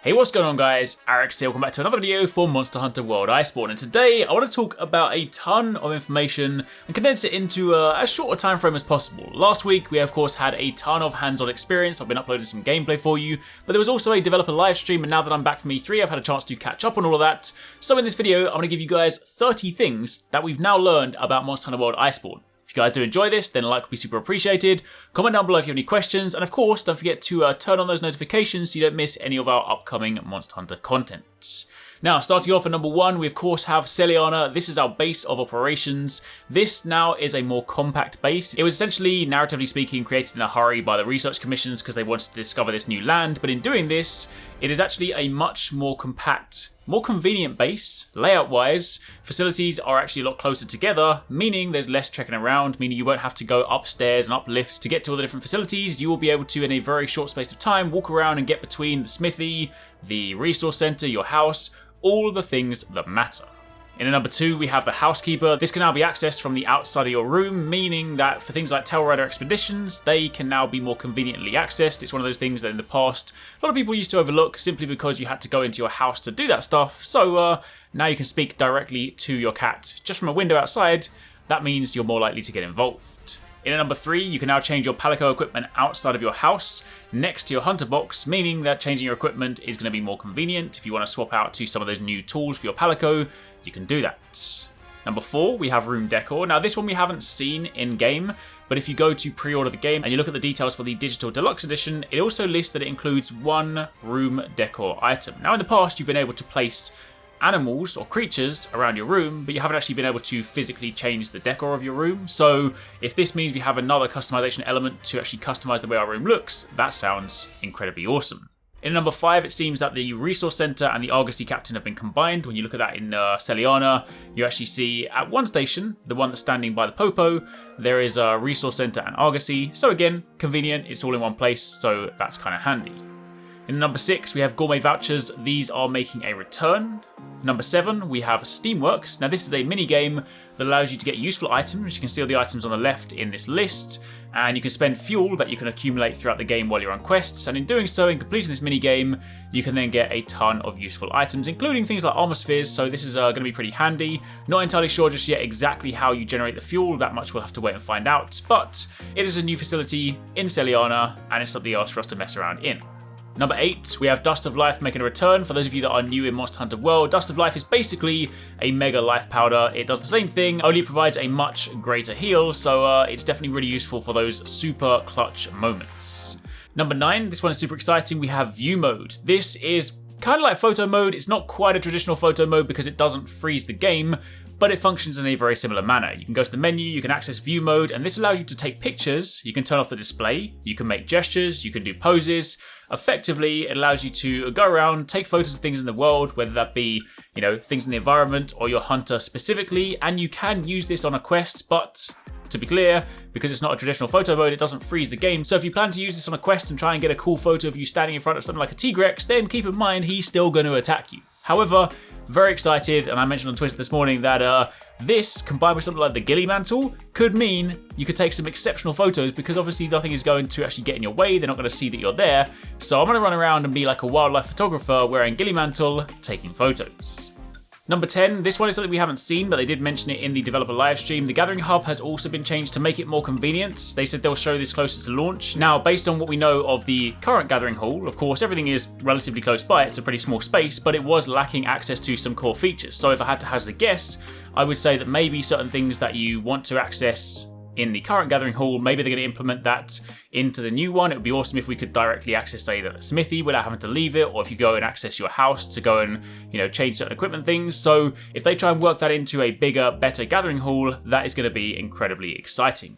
Hey, what's going on guys? Arekkz here, welcome back to another video for Monster Hunter World Iceborne, and today I want to talk about a ton of information and condense it into as short a time frame as possible. Last week we of course had a ton of hands-on experience. I've been uploading some gameplay for you, but there was also a developer live stream, and now that I'm back from E3 I've had a chance to catch up on all of that. So in this video I'm going to give you guys 30 things that we've now learned about Monster Hunter World Iceborne. If you guys do enjoy this, then a like would be super appreciated. Comment down below if you have any questions, and of course, don't forget to turn on those notifications so you don't miss any of our upcoming Monster Hunter content. Now, starting off at number 1, we of course have Seliana. This is our base of operations. This now is a more compact base. It was essentially, narratively speaking, created in a hurry by the research commissions because they wanted to discover this new land, but in doing this, it is actually a much more compact, more convenient base, layout-wise. Facilities are actually a lot closer together, meaning there's less trekking around, meaning you won't have to go upstairs and up lifts to get to all the different facilities. You will be able to, in a very short space of time, walk around and get between the smithy, the resource center, your house, all the things that matter. In number 2, we have the housekeeper. This can now be accessed from the outside of your room, meaning that for things like Tail Rider expeditions, they can now be more conveniently accessed. It's one of those things that in the past, a lot of people used to overlook simply because you had to go into your house to do that stuff. So now you can speak directly to your cat just from a window outside. That means you're more likely to get involved. In number 3, you can now change your palico equipment outside of your house next to your hunter box, meaning that changing your equipment is going to be more convenient. If you want to swap out to some of those new tools for your palico, you can do that. Number 4, we have room decor. Now this one we haven't seen in game, but if you go to pre-order the game and you look at the details for the digital deluxe edition, it also lists that it includes one room decor item. Now in the past you've been able to place animals or creatures around your room, but you haven't actually been able to physically change the decor of your room. So if this means we have another customization element to actually customize the way our room looks, that sounds incredibly awesome. In number 5, it seems that the resource center and the Argosy captain have been combined. When you look at that in Seliana, you actually see at one station, the one that's standing by the Popo, there is a resource center and Argosy. So again, convenient, it's all in one place, so that's kind of handy. In number 6, we have gourmet vouchers. These are making a return. Number 7, we have Steamworks. Now this is a mini game that allows you to get useful items. You can see all the items on the left in this list, and you can spend fuel that you can accumulate throughout the game while you're on quests. And in doing so, in completing this mini game, you can then get a ton of useful items, including things like armor spheres. So this is going to be pretty handy. Not entirely sure just yet exactly how you generate the fuel. That much we'll have to wait and find out. But it is a new facility in Seliana, and it's something else for us to mess around in. Number 8, we have Dust of Life making a return. For those of you that are new in Monster Hunter World, Dust of Life is basically a mega life powder. It does the same thing, only it provides a much greater heal, so it's definitely really useful for those super clutch moments. Number 9, this one is super exciting. We have View Mode. This is kind of like photo mode. It's not quite a traditional photo mode because it doesn't freeze the game, but it functions in a very similar manner. You can go to the menu, you can access view mode, and this allows you to take pictures. You can turn off the display, you can make gestures, you can do poses. Effectively, it allows you to go around, take photos of things in the world, whether that be, things in the environment or your hunter specifically, and you can use this on a quest, but to be clear, because it's not a traditional photo mode, it doesn't freeze the game. So if you plan to use this on a quest and try and get a cool photo of you standing in front of something like a T-Rex, then keep in mind he's still going to attack you. However, very excited, and I mentioned on Twitter this morning that this, combined with something like the ghillie mantle, could mean you could take some exceptional photos, because obviously nothing is going to actually get in your way. They're not going to see that you're there. So I'm going to run around and be like a wildlife photographer wearing ghillie mantle, taking photos. Number 10, this one is something we haven't seen, but they did mention it in the developer live stream. The Gathering Hub has also been changed to make it more convenient. They said they'll show this closer to launch. Now, based on what we know of the current Gathering Hall, of course, everything is relatively close by. It's a pretty small space, but it was lacking access to some core features. So if I had to hazard a guess, I would say that maybe certain things that you want to access in the current Gathering Hall, maybe they're going to implement that into the new one. It would be awesome if we could directly access, say, the smithy without having to leave it, or if you go and access your house to go and, change certain equipment things. So if they try and work that into a bigger, better Gathering Hall, that is going to be incredibly exciting.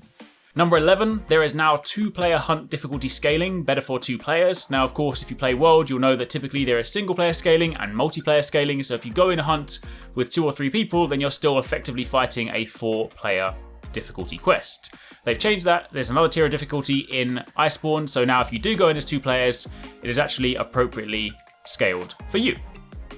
Number 11, there is now 2-player hunt difficulty scaling, better for 2 players. Now, of course, if you play World, you'll know that typically there is single-player scaling and multiplayer scaling. So if you go in a hunt with 2 or 3 people, then you're still effectively fighting a 4-player difficulty quest. They've changed that. There's another tier of difficulty in Iceborne, so now if you do go in as 2 players, it is actually appropriately scaled for you.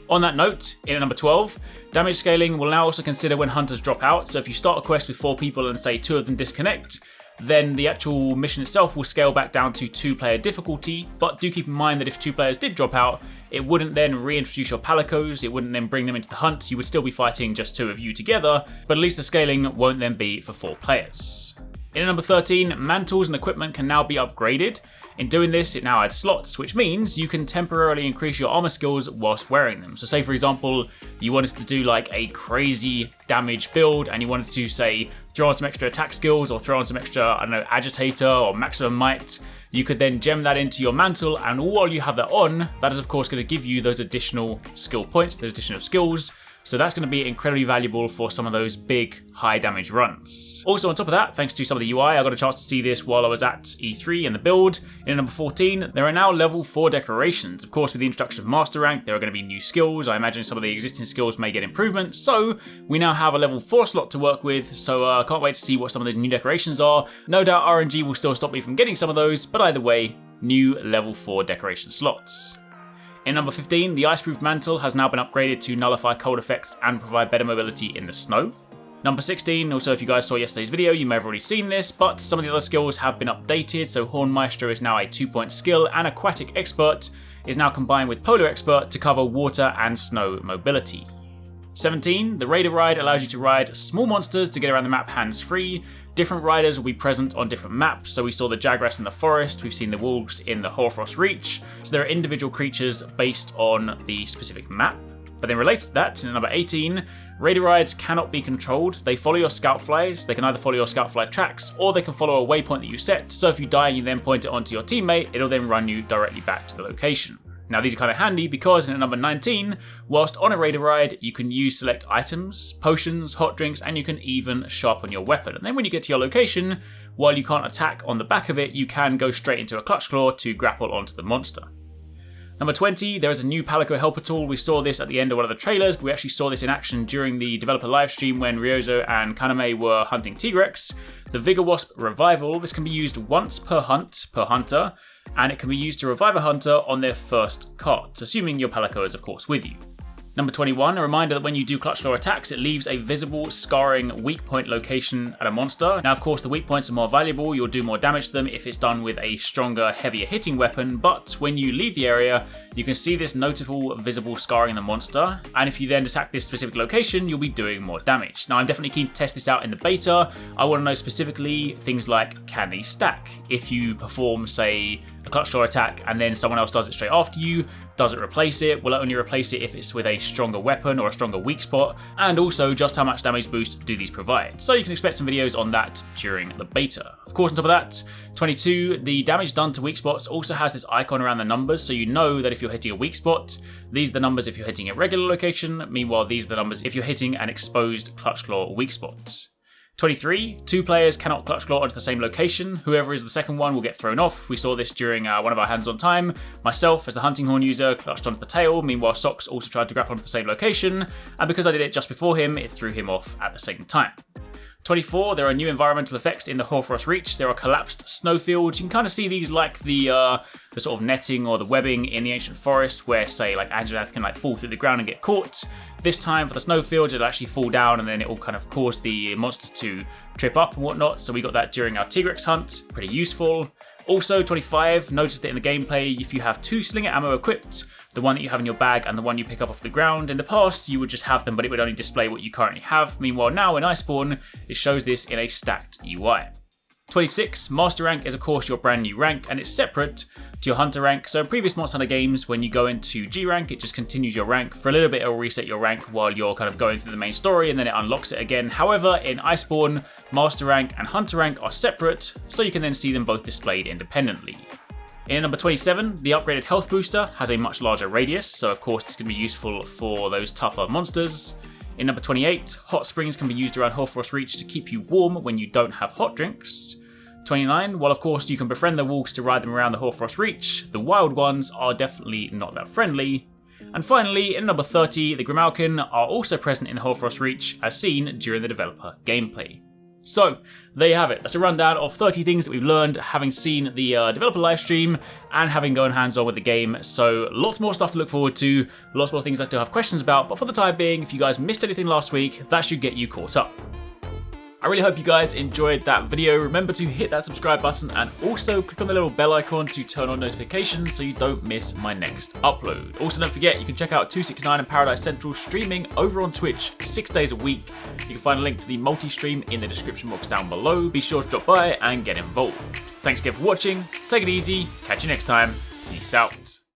On that note, in at number 12, damage scaling will now also consider when hunters drop out. So if you start a quest with 4 people and say 2 of them disconnect, then the actual mission itself will scale back down to 2-player difficulty, but do keep in mind that if 2 players did drop out, it wouldn't then reintroduce your palicos, it wouldn't then bring them into the hunt, you would still be fighting just 2 of you together, but at least the scaling won't then be for 4 players. In number 13, mantles and equipment can now be upgraded. In doing this, it now adds slots, which means you can temporarily increase your armor skills whilst wearing them. So say for example, you wanted to do like a crazy damage build and you wanted to say throw on some extra attack skills or throw on some extra, I don't know, agitator or maximum might, you could then gem that into your mantle, and while you have that on, that is of course going to give you those additional skill points, those additional skills. So that's going to be incredibly valuable for some of those big high damage runs. Also on top of that, thanks to some of the UI, I got a chance to see this while I was at E3 in the build. In number 14, there are now level 4 decorations. Of course, with the introduction of Master Rank, there are going to be new skills. I imagine some of the existing skills may get improvements. So we now have a level 4 slot to work with. So I can't wait to see what some of the new decorations are. No doubt RNG will still stop me from getting some of those, but either way, new level 4 decoration slots. In number 15, the Iceproof Mantle has now been upgraded to nullify cold effects and provide better mobility in the snow. Number 16, also if you guys saw yesterday's video, you may have already seen this, but some of the other skills have been updated, so Horn Maestro is now a 2-point skill, and Aquatic Expert is now combined with Polar Expert to cover water and snow mobility. 17, the Raider Ride allows you to ride small monsters to get around the map hands-free. Different riders will be present on different maps, so we saw the Jagras in the forest, we've seen the wolves in the Hoarfrost Reach, so there are individual creatures based on the specific map. But then related to that, in number 18, Raider Rides cannot be controlled. They follow your scout flies, they can either follow your scout fly tracks, or they can follow a waypoint that you set, so if you die and you then point it onto your teammate, it'll then run you directly back to the location. Now these are kind of handy because in number 19, whilst on a Raider Ride, you can use select items, potions, hot drinks, and you can even sharpen your weapon. And then when you get to your location, while you can't attack on the back of it, you can go straight into a Clutch Claw to grapple onto the monster. Number 20, there is a new Palico helper tool. We saw this at the end of one of the trailers, but we actually saw this in action during the developer livestream when Ryozo and Kaname were hunting Tigrex. The Vigor Wasp Revival, this can be used once per hunt, per hunter, and it can be used to revive a hunter on their first cart, assuming your Palico is of course with you. Number 21, a reminder that when you do Clutch Claw attacks, it leaves a visible, scarring weak point location at a monster. Now, of course, the weak points are more valuable, you'll do more damage to them if it's done with a stronger, heavier hitting weapon, but when you leave the area, you can see this notable, visible scarring in the monster, and if you then attack this specific location, you'll be doing more damage. Now, I'm definitely keen to test this out in the beta. I want to know specifically things like, can these stack? If you perform, say, a Clutch Claw attack and then someone else does it straight after you, does it replace it? Will it only replace it if it's with a stronger weapon or a stronger weak spot? And also, just how much damage boost do these provide? So you can expect some videos on that during the beta. Of course, on top of that, 22, the damage done to weak spots also has this icon around the numbers, so you know that if you're hitting a weak spot, these are the numbers if you're hitting a regular location, meanwhile these are the numbers if you're hitting an exposed Clutch Claw weak spot. 23, 2 players cannot Clutch Claw onto the same location. Whoever is the second one will get thrown off. We saw this during one of our hands on time. Myself, as the hunting horn user, clutched onto the tail. Meanwhile, Socks also tried to grapple onto the same location. And because I did it just before him, it threw him off at the same time. 24, there are new environmental effects in the Hoarfrost Reach. There are collapsed snowfields. You can kind of see these like the sort of netting or the webbing in the ancient forest where, say, like Anjanath can like fall through the ground and get caught. This time for the snowfields, it'll actually fall down and then it will kind of cause the monsters to trip up and whatnot. So we got that during our Tigrex hunt. Pretty useful. Also, 25, noticed that in the gameplay, if you have 2 slinger ammo equipped, the one that you have in your bag and the one you pick up off the ground, in the past you would just have them but it would only display what you currently have. Meanwhile now in Iceborne, it shows this in a stacked UI. 26, Master Rank is of course your brand new rank and it's separate to your Hunter rank. So in previous Monster Hunter games, when you go into G rank, it just continues your rank. For a little bit, it will reset your rank while you're kind of going through the main story and then it unlocks it again. However, in Iceborne, Master Rank and Hunter Rank are separate, so you can then see them both displayed independently. In number 27, the upgraded health booster has a much larger radius, so of course this can be useful for those tougher monsters. In number 28, hot springs can be used around Hoarfrost Reach to keep you warm when you don't have hot drinks. 29, while of course you can befriend the wolves to ride them around the Hoarfrost Reach, the wild ones are definitely not that friendly. And finally, in number 30, the Grimalkin are also present in the Hoarfrost Reach as seen during the developer gameplay. So, there you have it. That's a rundown of 30 things that we've learned having seen the developer livestream and having gone hands-on with the game. So, lots more stuff to look forward to, lots more things I still have questions about, but for the time being, if you guys missed anything last week, that should get you caught up. I really hope you guys enjoyed that video. Remember to hit that subscribe button and also click on the little bell icon to turn on notifications so you don't miss my next upload. Also, don't forget you can check out 269 and Paradise Central streaming over on Twitch 6 days a week. You can find a link to the multi-stream in the description box down below. Be sure to drop by and get involved. Thanks again for watching. Take it easy. Catch you next time. Peace out.